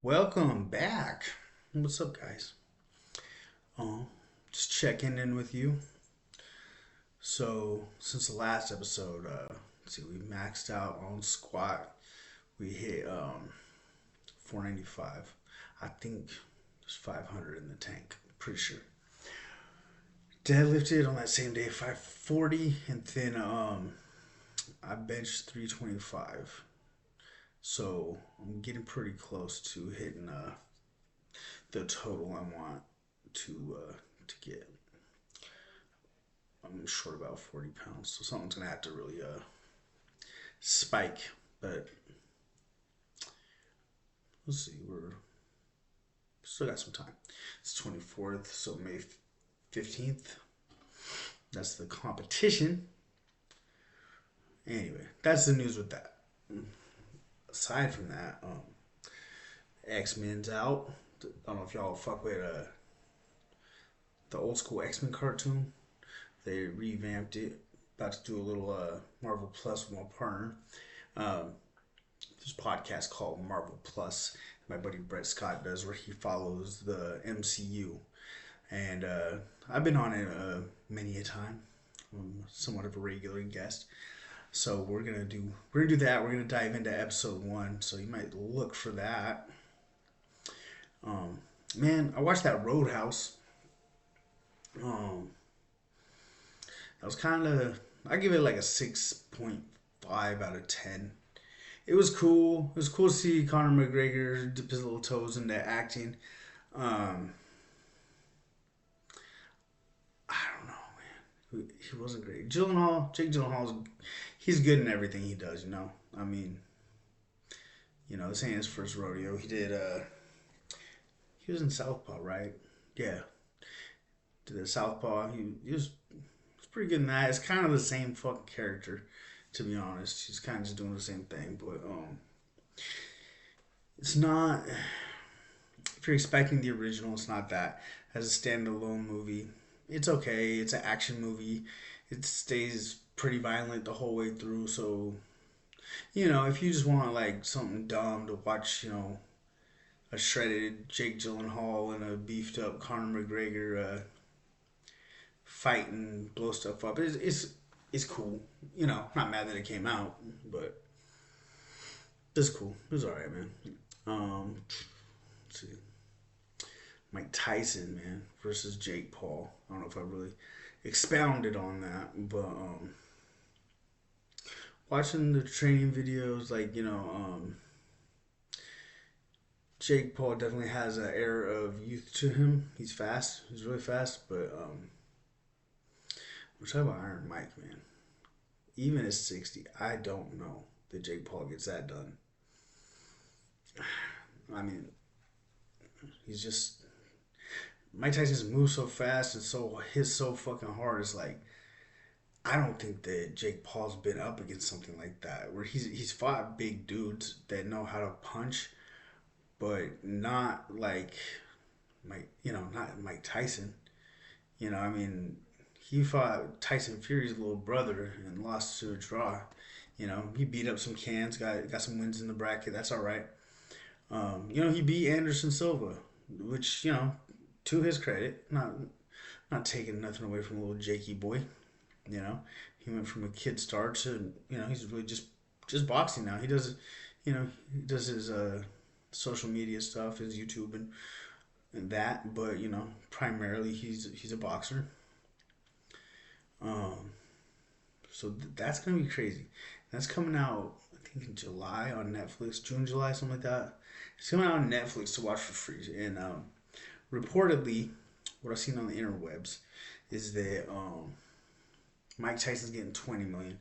Welcome back. What's up, guys? Oh, just checking in with you. So, since the last episode, let's see, we maxed out on squat. We hit 495. I think there's 500 in the tank. Pretty sure. Deadlifted on that same day 540, and then I benched 325. So I'm getting pretty close to hitting the total I want to get. I'm short about 40 pounds, so something's gonna have to really spike. But we'll see. We're still got some time. It's 24th, so May 15th. That's the competition. Anyway, that's the news with that. Aside from that, X Men's out. I don't know if y'all fuck with the old school X Men cartoon. They revamped it. About to do a little Marvel Plus with my partner. Um, there's a podcast called Marvel Plus. My buddy Brett Scott does where he follows the MCU, and I've been on it many a time. I'm somewhat of a regular guest. So we're gonna do that. We're gonna dive into episode one. So you might look for that. Um, man, I watched that Roadhouse. Um, that was kind of I give it like a 6.5 out of 10. It was cool. It was cool to see Conor McGregor dip his little toes into acting. Um, I don't know, man. He wasn't great. Jake Gyllenhaal's he's good in everything he does. I mean, this ain't his first rodeo. He was in Southpaw, right? Yeah, did the Southpaw. He was pretty good in that. It's kind of the same fucking character, to be honest. He's kind of just doing the same thing, but it's not. If you're expecting the original, it's not that. As a standalone movie, it's okay. It's an action movie. It stays pretty violent the whole way through. So if you just want like something dumb to watch, a shredded Jake Gyllenhaal and a beefed up Conor McGregor fight and blow stuff up, it's cool. Not mad that it came out, but it's cool. It was alright, man. Let's see. Mike Tyson, man, versus Jake Paul. I don't know if I really expounded on that, but watching the training videos, like Jake Paul definitely has an air of youth to him. He's fast. He's really fast, but we're talking about Iron Mike, man. Even at 60, I don't know that Jake Paul gets that done. I mean, he's just Mike Tyson's moves so fast and so hits so fucking hard. It's like I don't think that Jake Paul's been up against something like that where he's fought big dudes that know how to punch, but not like not Mike Tyson. I mean, he fought Tyson Fury's little brother and lost to a draw. He beat up some cans, got some wins in the bracket. That's all right. He beat Anderson Silva, which to his credit, not taking nothing away from little Jakey boy. He went from a kid star to he's really just boxing now. He does his social media stuff, his YouTube and that, but primarily he's a boxer. Um, so that's gonna be crazy. That's coming out I think in July on Netflix, June, July, something like that. It's coming out on Netflix to watch for free. And reportedly, what I've seen on the interwebs is that Mike Tyson's getting 20 million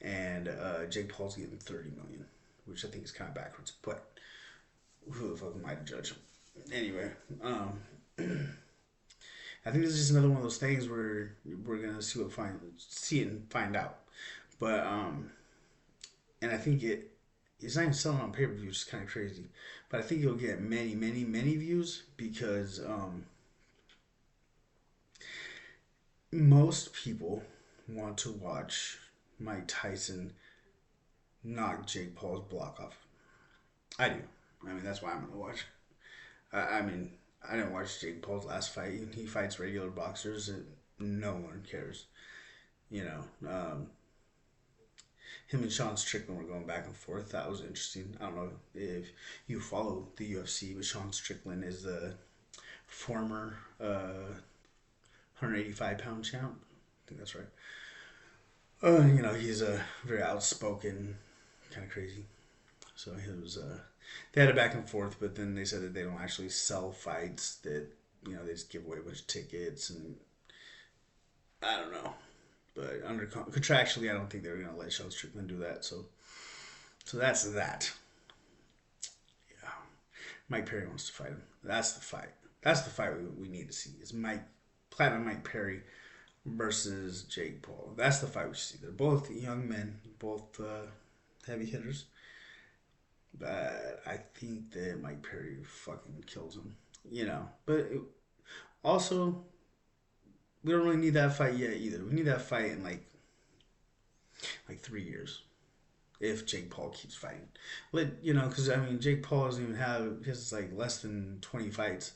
and Jake Paul's getting 30 million, which I think is kind of backwards. But who the fuck am I to judge? Anyway, I think this is just another one of those things where we're gonna see it and find out. But and I think it's not even selling on pay per view, which is kind of crazy. But I think it'll get many, many, many views because most people want to watch Mike Tyson knock Jake Paul's block off. I do. I mean, that's why I'm gonna watch. I mean, I didn't watch Jake Paul's last fight. He fights regular boxers, and no one cares. You know, him and Sean Strickland were going back and forth. That was interesting. I don't know if you follow the UFC, but Sean Strickland is the former 185-pound champ. I think that's right. He's a very outspoken, kind of crazy. So he was. They had a back and forth, but then they said that they don't actually sell fights. That they just give away a bunch of tickets, and I don't know. But under contractually, I don't think they're gonna let Sean Strickland do that. So that's that. Yeah, Mike Perry wants to fight him. That's the fight. That's the fight we need to see. Is Platinum Mike Perry versus Jake Paul. That's the fight we should see. They're both young men, both heavy hitters. But I think that Mike Perry fucking kills him. Also, we don't really need that fight yet either. We need that fight in like 3 years if Jake Paul keeps fighting. Because I mean Jake Paul doesn't even have his like less than 20 fights.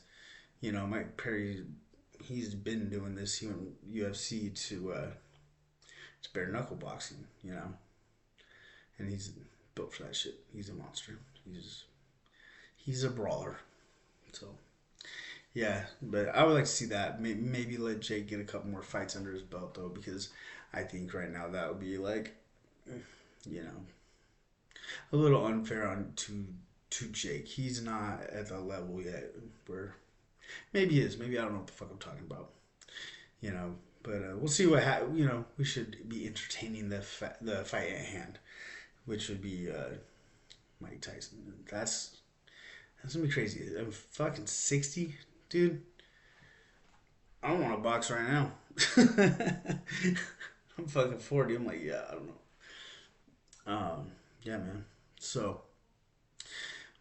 Mike Perry, he's been doing this. He went UFC to bare knuckle boxing. And he's built for that shit. He's a monster. He's a brawler. So yeah, but I would like to see that. Maybe let Jake get a couple more fights under his belt though, because I think right now that would be like, you know, a little unfair to Jake. He's not at the level yet where maybe he is. Maybe I don't know what the fuck I'm talking about. You know, but we'll see what we should be entertaining the fight at hand, which would be Mike Tyson. That's gonna be crazy. I'm fucking 60, dude. I don't want to box right now. I'm fucking 40. I'm like, yeah, I don't know. Yeah, man. So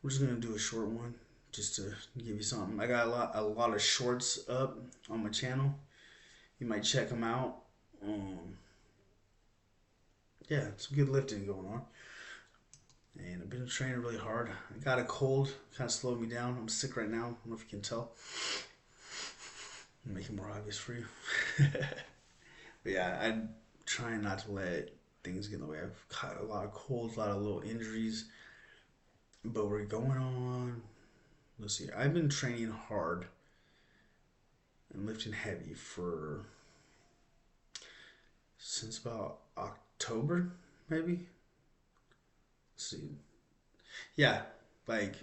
we're just gonna do a short one, just to give you something. I got a lot of shorts up on my channel. You might check them out. Yeah, some good lifting going on. And I've been training really hard. I got a cold, kind of slowed me down. I'm sick right now. I don't know if you can tell. I'll make it more obvious for you. But yeah, I'm trying not to let things get in the way. I've got a lot of colds, a lot of little injuries. But we're going on. Let's see. I've been training hard and lifting heavy since about October, maybe. Let's see. Yeah, like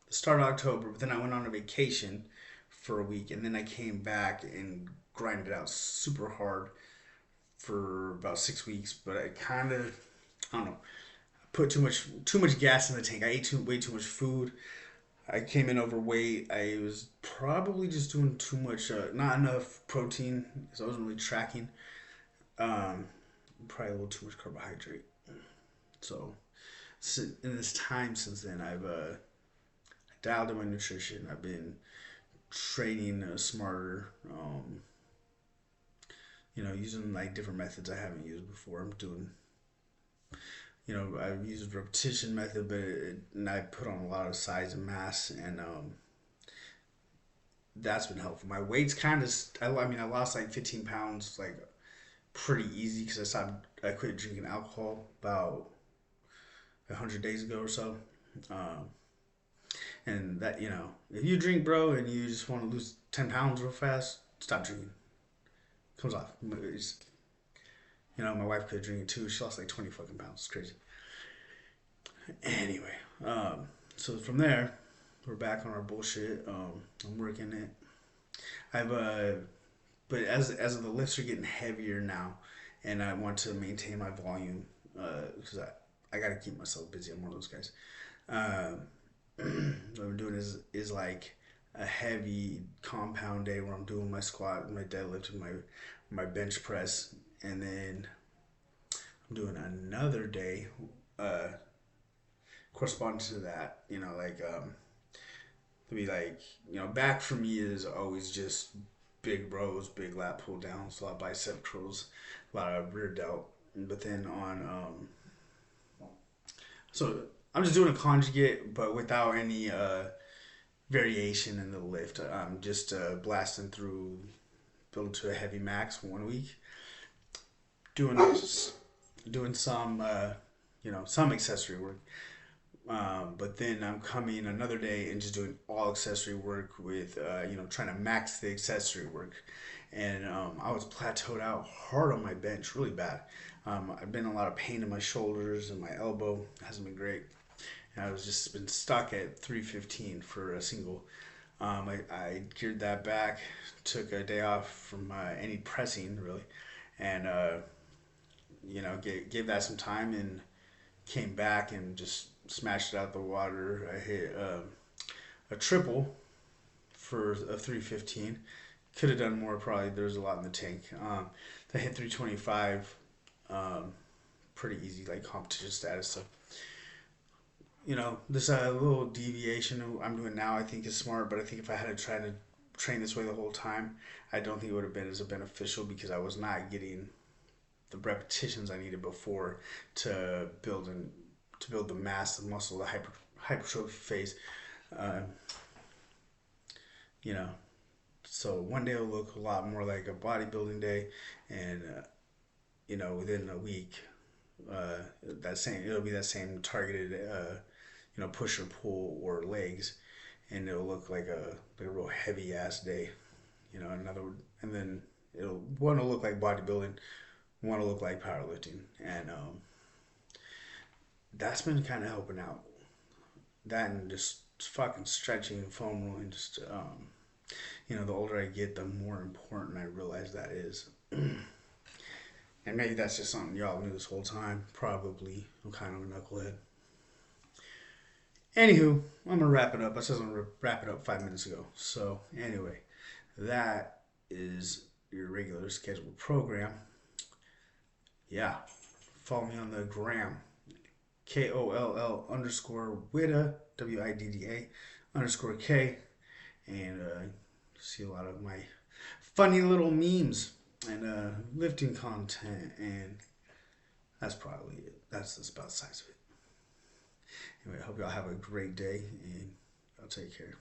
the start of October, but then I went on a vacation for a week, and then I came back and grinded out super hard for about 6 weeks. But I don't know, put too much gas in the tank. I ate way too much food. I came in overweight. I was probably just doing too much, not enough protein, because I wasn't really tracking. Probably a little too much carbohydrate. So in this time since then, I've dialed in my nutrition. I've been training smarter. Using like different methods I haven't used before. I'm doing, I've used repetition method, and I put on a lot of size and mass, and that's been helpful. My weight's kind of, I lost like 15 pounds, like pretty easy, because I quit drinking alcohol about 100 days ago or so. And that, if you drink, bro, and you just want to lose 10 pounds real fast, stop drinking. Comes off. My wife quit drinking too. She lost like 20 fucking pounds. It's crazy. Anyway, so from there, we're back on our bullshit. I'm working it. But as the lifts are getting heavier now, and I want to maintain my volume, because I gotta keep myself busy. I'm one of those guys. What I'm doing is like a heavy compound day where I'm doing my squat, my deadlift, and my bench press, and then I'm doing another day corresponding to that. To be like, back for me is always just big rows, big lat pull downs, a lot of bicep curls, a lot of rear delt. But then so I'm just doing a conjugate, but without any variation in the lift. I'm just blasting through, building to a heavy max 1 week, doing doing some some accessory work. But then I'm coming another day and just doing all accessory work with trying to max the accessory work. And I was plateaued out hard on my bench, really bad. I've been in a lot of pain in my shoulders and my elbow. It hasn't been great. And I was just been stuck at 315 for a single. I geared that back, took a day off from any pressing really, and gave that some time and came back and just smashed it out the water. I hit a triple for a 315. Could have done more probably. There's a lot in the tank. I hit 325. Pretty easy, like competition status. So this little deviation I'm doing now I think is smart, but I think if I had to try to train this way the whole time, I don't think it would have been as beneficial because I was not getting the repetitions I needed before to build the mass, the muscle, the hypertrophy phase. Uh, you know, so one day will look a lot more like a bodybuilding day, and within a week, it'll be that same targeted push or pull or legs, and it'll look like a real heavy ass day. Another, and then it'll one will look like bodybuilding, one will look like powerlifting, and that's been kind of helping out. That and just fucking stretching and foam rolling, just the older I get, the more important I realize that is. And maybe that's just something y'all knew this whole time. Probably. I'm kind of a knucklehead. Anywho, I'm gonna wrap it up. I said I'm gonna wrap it up 5 minutes ago. So anyway, that is your regular scheduled program. Yeah. Follow me on the gram. KOLL underscore WIDDA, WIDDA underscore K. And see a lot of my funny little memes and lifting content. And that's probably it. That's about the size of it. Anyway, I hope y'all have a great day and y'all take care.